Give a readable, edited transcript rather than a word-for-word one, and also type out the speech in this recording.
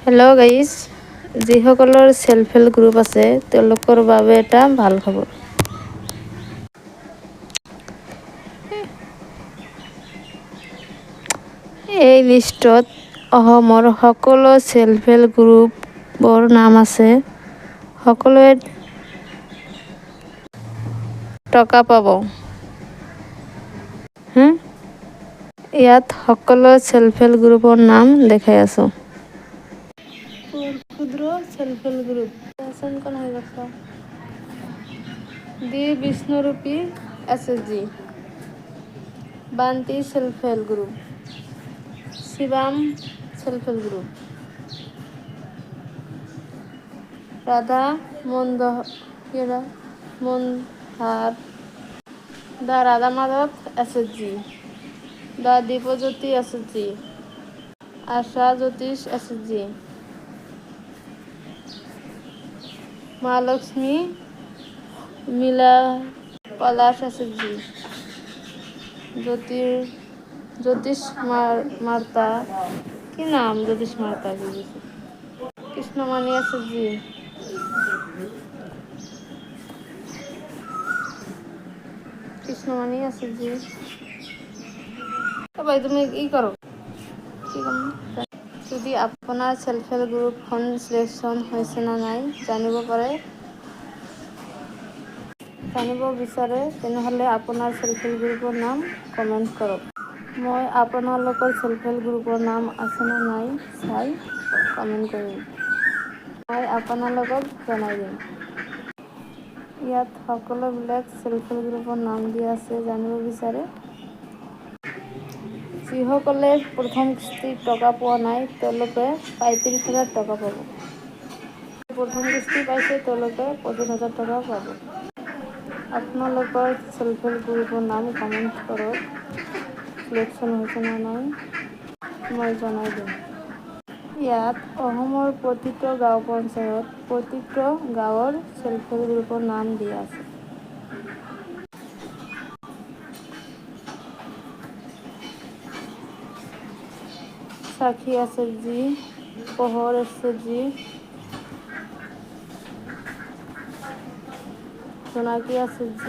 Hello' guys, যিসকলৰ self help group আছে তেওঁলোকৰ বাবে এটা ভাল খবৰ। এই লিষ্টত অসমৰ সকলো চেল্ফ হেল্প গ্ৰুপৰ নাম আছে। সকলোৱে টকা পাব। ইয়াত সকলো চেল্ফ হেল্প গ্ৰুপৰ নাম দেখাই আছো। ক্ষুদ্ৰ self help group the Bishnurupi SHG, বান্তি self help group, Shivam self help group, Radha মন্দার, the Radha Madhab SHG, da Dipjyoti SHG, Asha Jyotish SHG, মা লক্ষ্মী মিলা পলাশ SHG, জ্যোতিষ মার্তা, কি নাম জ্যোতিষ মার্তা, কৃষ্ণমণি SHG, কৃষ্ণমণি SHG। ভাই তুমি ই করো, যদি আপোনাৰ সেল্ফ হেল্প গ্ৰুপখন চিলেকশ্যন হৈছে নে নাই জানিব বিচাৰে তেনেহ'লে আপোনাৰ সেল্ফ হেল্প গ্ৰুপৰ নাম কমেণ্ট কৰক। মই আপোনালোকৰ সেল্ফ হেল্প গ্ৰুপৰ নাম আছেনে নাই চাই কমেণ্ট কৰিম। মই আপোনালোকক জনাই দিম। ইয়াত সকলোবিলাক সেল্ফ হেল্প গ্ৰুপৰ নাম দিয়া আছে। জানিব বিচাৰে যিসকলে প্ৰথম কিস্তিত টকা পোৱা নাই তেওঁলোকে ৩৫,০০০ টকা পাব। প্ৰথম কিস্তি পাইছে তেওঁলোকে ২৫,০০০ টকা পাব। আপোনালোকৰ সেল্ফ হেল্প গ্ৰুপৰ নাম কমেণ্ট কৰক। চিলেকশ্যন হৈছে নে নাই মই জনাই দিম। ইয়াত অসমৰ প্ৰতিটো গাঁও পঞ্চায়ত, প্ৰতিটো গাঁৱৰ সেল্ফ হেল্প গ্ৰুপৰ নাম দিয়া আছে। সাক্ষী SHG, পোহৰ SHG, জোনাকী SHG,